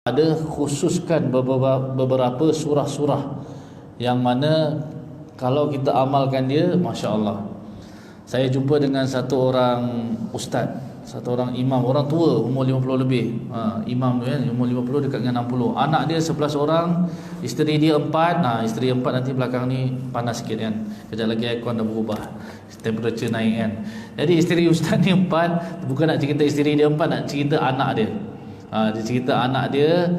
ada khususkan beberapa surah-surah yang mana kalau kita amalkan dia, Masya Allah. Saya jumpa dengan satu orang ustaz, satu orang imam, orang tua, umur 50 lebih. Imam tu kan, umur 50 dekat dengan 60. Anak dia 11 orang, isteri dia 4. Isteri 4 nanti belakang ni panas sikit kan. Kejap lagi aircon dah berubah, temperature naik kan. Jadi isteri ustaz ni 4. Bukan nak cerita isteri dia 4, nak cerita anak dia. Dia cerita anak dia,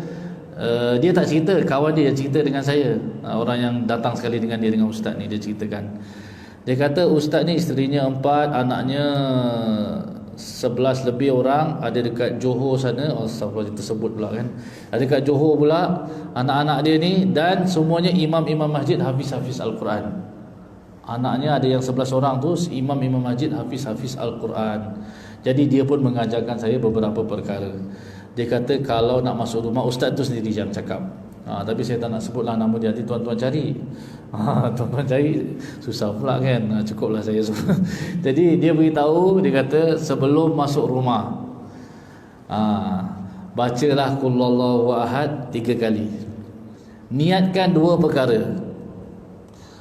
dia tak cerita, kawan dia cerita dengan saya, orang yang datang sekali dengan dia, dengan ustaz ni, dia ceritakan. Dia kata ustaz ni isterinya 4, anaknya 11 lebih orang, ada dekat Johor sana. Astagfirullah, kita sebut pula kan. Ada dekat Johor pula anak-anak dia ni, dan semuanya imam-imam masjid, hafiz-hafiz Al-Quran. Anaknya ada yang 11 orang tu imam-imam masjid, hafiz-hafiz Al-Quran. Jadi dia pun mengajarkan saya beberapa perkara. Dia kata kalau nak masuk rumah, ustaz tu sendiri yang cakap. Tapi saya tak nak sebutlah nama dia, nanti tuan-tuan cari. Tuan-tuan cari susah pula kan. Cukuplah saya sebut. Jadi dia beritahu, dia kata sebelum masuk rumah, bacalah Qul Huwallahu Ahad 3 kali. Niatkan 2 perkara.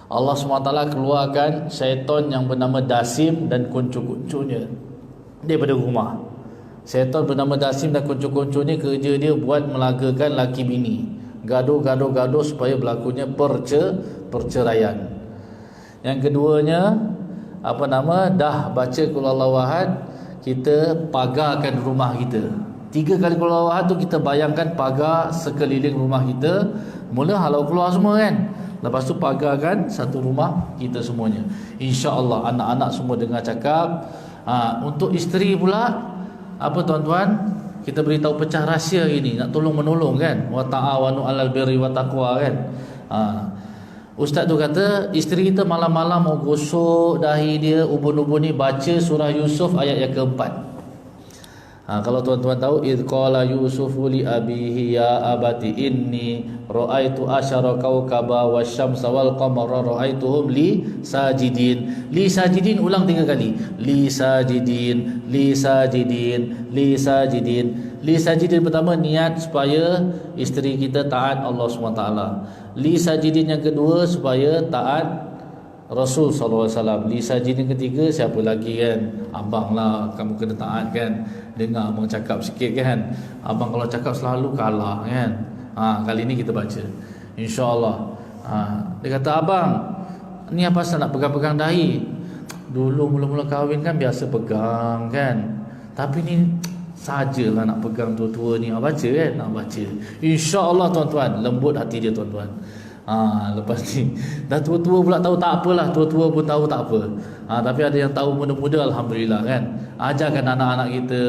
Allah SWT keluarkan syaitan yang bernama Dasim dan kuncu-kuncunya daripada rumah. Syaitan bernama Dasim dan kuncu-kuncu ni kerja dia buat melagakan laki bini, gaduh supaya berlakunya perceraian. Yang keduanya, dah baca Qul Huwallahu Ahad, kita pagarkan rumah kita. 3 kali Qul Huwallahu Ahad tu kita bayangkan pagar sekeliling rumah kita. Mula halau keluar semua kan. Lepas tu pagarkan satu rumah kita semuanya. InsyaAllah anak-anak semua dengar cakap. Untuk isteri pula, tuan-tuan, kita beritahu pecah rahsia ini, nak tolong-menolong kan. Wa ta'awanu 'alal birri wa taqwa kan. Ustaz tu kata isteri kita malam-malam mau gosok dahi dia, ubun-ubun ni, baca surah Yusuf ayat yang keempat. Kalau tuan-tuan tahu, idh qala yusufu li abihi ya abati inni ra'aitu asyara kawkaba wasyamsa wal qamara ra'aituhum li sajidin. Li sajidin ulang 3 kali. Li sajidin, li sajidin, li sajidin. Li sajidin pertama, niat supaya isteri kita taat Allah SWT. Li sajidin yang kedua, supaya taat Rasul SAW. Li sajidin ketiga, siapa lagi kan? Abang lah, kamu kena taat kan. Dengar abang cakap sikit kan. Abang kalau cakap selalu kalah kan. Kali ni kita baca, InsyaAllah. Dia kata, abang ni apa pasal nak pegang-pegang dahi? Dulu mula-mula kahwin kan biasa pegang kan, tapi ni sajalah nak pegang tua-tua ni. Baca kan? Baca. InsyaAllah tuan-tuan, lembut hati dia tuan-tuan. Lepas ni dah tua-tua pula tahu, tak apalah. Tua-tua pun tahu tak apa. Tapi ada yang tahu muda-muda, alhamdulillah kan. Ajarkan anak-anak kita,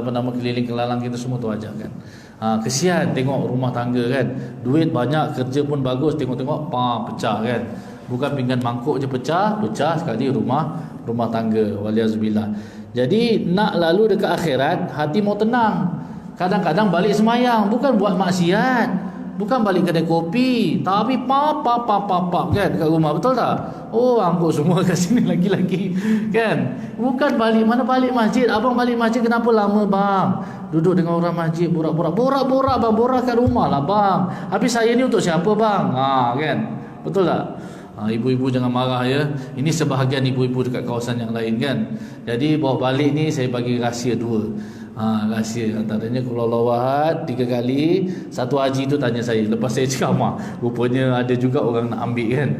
keliling-kelalang kita semua tu ajarkan. Kesian tengok rumah tangga kan, duit banyak, kerja pun bagus, tengok-tengok pecah kan. Bukan pinggan mangkuk je pecah sekali rumah tangga, waliazubillah. Jadi nak lalu dekat akhirat, hati mau tenang. Kadang-kadang balik semayang bukan buat maksiat, bukan balik kedai kopi, tapi pap kan dekat rumah, betul tak? Angkut semua kat sini lagi-lagi kan. Bukan balik, mana balik masjid. Abang balik masjid kenapa lama bang? Duduk dengan orang masjid, borak-borak bang, borak kat rumah lah bang. Habis saya ni untuk siapa bang? Kan, betul tak? Ibu-ibu jangan marah ya. Ini sebahagian ibu-ibu dekat kawasan yang lain kan. Jadi bawa balik ni saya bagi rahsia 2. Rahsia antaranya Qul Huwallahu Ahad 3 kali. Satu haji tu tanya saya, lepas saya ceramah, rupanya ada juga orang nak ambil kan.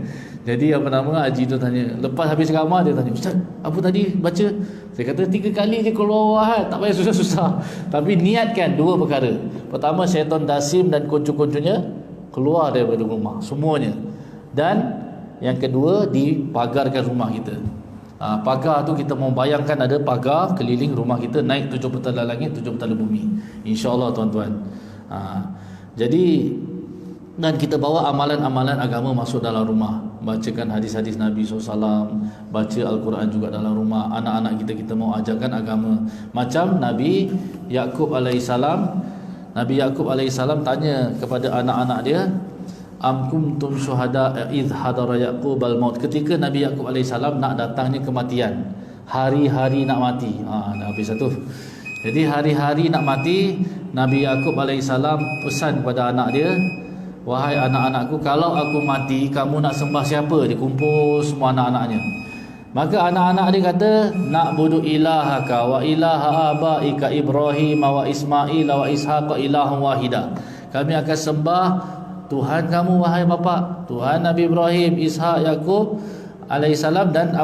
Jadi haji tu tanya, lepas habis ceramah dia tanya, ustaz apa tadi baca? Saya kata 3 kali je Qul Huwallahu Ahad, tak payah susah-susah. Tapi niatkan 2 perkara. Pertama, syaitan Dasim dan kuncu-kuncunya keluar daripada rumah semuanya. Dan yang kedua, dipagarkan rumah kita. Pagar tu kita mau bayangkan ada pagar keliling rumah kita, naik 7 petala langit, 7 petala bumi, InsyaAllah tuan-tuan. Jadi, dan kita bawa amalan-amalan agama masuk dalam rumah. Bacakan hadis-hadis Nabi SAW, baca Al-Quran juga dalam rumah. Anak-anak kita mau ajarkan agama. Macam Nabi Yaqub alaihissalam. Nabi Yaqub alaihissalam tanya kepada anak-anak dia, am kuntum syuhada idh hadara Yaqubal maut. Ketika Nabi Yaqub alaihissalam nak datangnya kematian, hari-hari nak mati. Dah habis satu. Jadi hari-hari nak mati, Nabi Yaqub alaihissalam pesan kepada anak dia, wahai anak-anakku, kalau aku mati, kamu nak sembah siapa? Dia kumpul semua anak-anaknya. Maka anak-anak dia kata, na'budu ilahaka wa ilaha abaika Ibrahim wa Ismail wa Ishaq ilahun wahida. Kami akan sembah Tuhan kamu wahai bapa, Tuhan Nabi Ibrahim, Ishaq, Yaqub alaihissalam, dan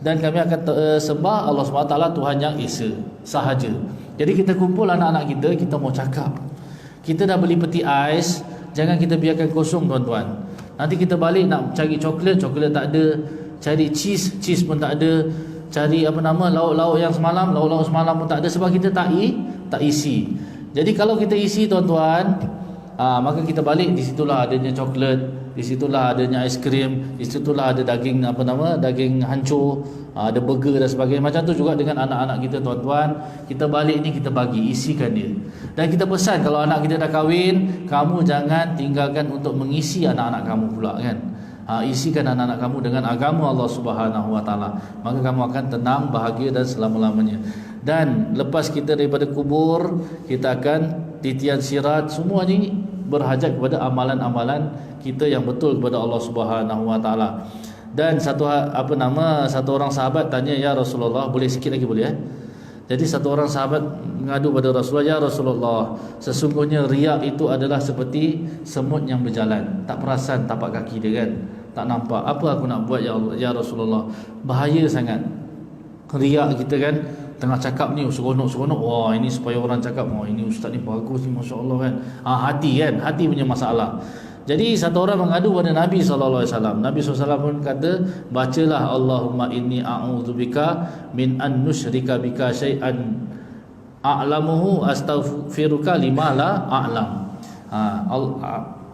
dan kami akan sembah Allah SWT Tuhan yang Esa sahaja. Jadi kita kumpul anak-anak kita, kita mau cakap. Kita dah beli peti ais, jangan kita biarkan kosong tuan-tuan. Nanti kita balik nak cari coklat tak ada, cari cheese pun tak ada, cari lauk-lauk semalam pun tak ada, sebab kita tak isi. Jadi kalau kita isi tuan-tuan, maka kita balik, di situlah adanya coklat, di situlah adanya aiskrim, di situlah ada daging daging hancur, ada burger dan sebagainya. Macam tu juga dengan anak-anak kita tuan-tuan. Kita balik ni kita bagi, isikan dia. Dan kita pesan kalau anak kita dah kahwin, kamu jangan tinggalkan untuk mengisi anak-anak kamu pula kan. Isikan anak-anak kamu dengan agama Allah Subhanahu Wa Taala, maka kamu akan tenang, bahagia dan selama-lamanya. Dan lepas kita daripada kubur, kita akan titian sirat, semua ni berhajat kepada amalan-amalan kita yang betul kepada Allah Subhanahu Wa Taala. Dan satu orang sahabat tanya, ya Rasulullah, boleh sikit lagi boleh Jadi satu orang sahabat mengadu pada Rasulullah, ya Rasulullah, sesungguhnya riak itu adalah seperti semut yang berjalan, tak perasan tapak kaki dia kan, tak nampak. Apa aku nak buat ya Rasulullah? Bahaya sangat riak kita kan, tengah cakap ni seronok-seronok, wah ini supaya orang cakap, wah ini ustaz ni bagus ni, masya-Allah kan. Hati punya masalah. Jadi satu orang mengadu pada Nabi SAW. Nabi SAW pun kata, bacalah Allahumma inni a'udzubika min an nusyrika bika syai'an a'lamuhu astaghfiruka lima la a'lam.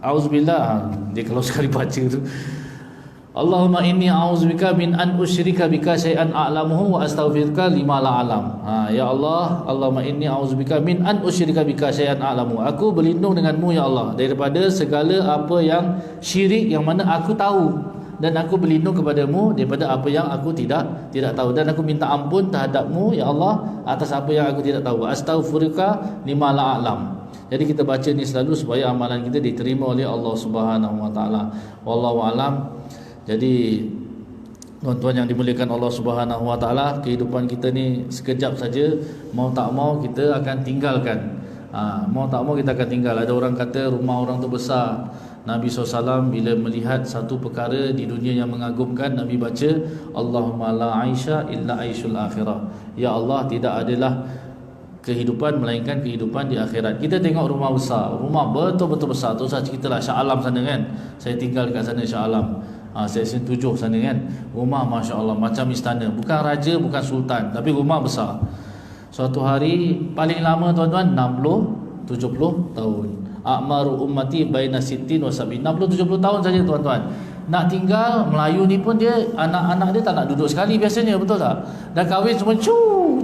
Auzubillah, dia kalau sekali baca tu, Allahumma inni a'udzubika min an usyrika bika syai'an a'lamuhu wa astaghfiruka lima la a'lam. Ya Allah, Allahumma inni a'udzubika min an usyrika bika syai'an a'lamu. Aku berlindung denganmu ya Allah daripada segala apa yang syirik yang mana aku tahu, dan aku berlindung kepadamu daripada apa yang aku tidak tahu, dan aku minta ampun terhadapmu ya Allah atas apa yang aku tidak tahu. Astaghfiruka lima la a'lam. Jadi kita baca ni selalu supaya amalan kita diterima oleh Allah Subhanahu Wa Taala. Wallahu a'lam. Jadi tuan-tuan yang dimuliakan Allah Subhanahu Wa Taala, kehidupan kita ni sekejap saja, mau tak mau kita akan tinggalkan. Mau tak mau kita akan tinggal. Ada orang kata rumah orang tu besar. Nabi SAW bila melihat satu perkara di dunia yang mengagumkan, Nabi baca Allahumma la aisha illa aishul akhirah. Ya Allah, tidak adalah kehidupan melainkan kehidupan di akhirat. Kita tengok rumah besar, rumah betul-betul besar. Tu saya ceritalah Shah Alam sana kan. Saya tinggal dekat sana Shah Alam, Seksyen 7 sana kan. Rumah Masya Allah macam istana. Bukan raja, bukan sultan, tapi rumah besar. Suatu hari paling lama tuan-tuan 60-70 tahun. A'maru ummati baina sittin wa sab'in. 60-70 tahun saja tuan-tuan. Nak tinggal Melayu ni pun dia, anak-anak dia tak nak duduk sekali biasanya, betul tak? Dah kahwin semua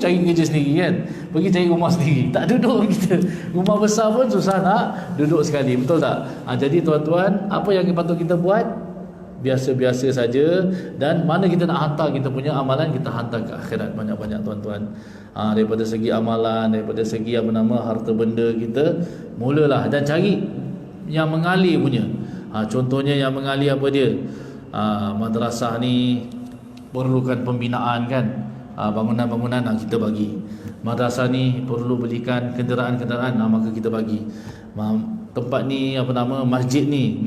cari kerja sendiri kan, pergi cari rumah sendiri, tak duduk kita. Rumah besar pun susah nak duduk sekali, betul tak? Jadi tuan-tuan, apa yang patut kita buat? Biasa-biasa saja. Dan mana kita nak hantar kita punya amalan, kita hantar ke akhirat banyak-banyak tuan-tuan. Daripada segi amalan, daripada segi harta benda kita, mulalah dan cari yang mengalir punya. Contohnya yang mengalir apa dia? Madrasah ni perlukan pembinaan kan. Bangunan-bangunan kita bagi. Madrasah ni perlu belikan kenderaan-kenderaan, maka kita bagi. Tempat ni masjid ni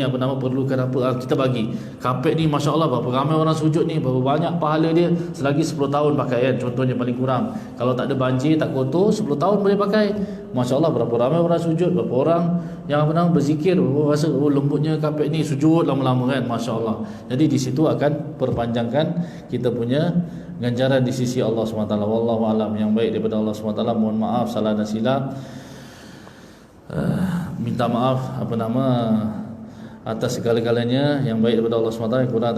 perlukan apa, kita bagi. Kapet ni Masya Allah berapa ramai orang sujud ni, berapa banyak pahala dia selagi 10 tahun pakai kan. Contohnya paling kurang, kalau tak ada banjir, tak kotor, 10 tahun boleh pakai. Masya Allah berapa ramai orang sujud, berapa orang yang berzikir, rasa lembutnya kapet ni, sujud lama-lama kan. Masya Allah. Jadi di situ akan perpanjangkan kita punya ganjaran di sisi Allah SWT. Wallahu a'lam. Yang baik daripada Allah SWT. Mohon maaf salah dan silap. Minta maaf atas segala-galanya. Yang baik daripada Allah SWT, yang kurang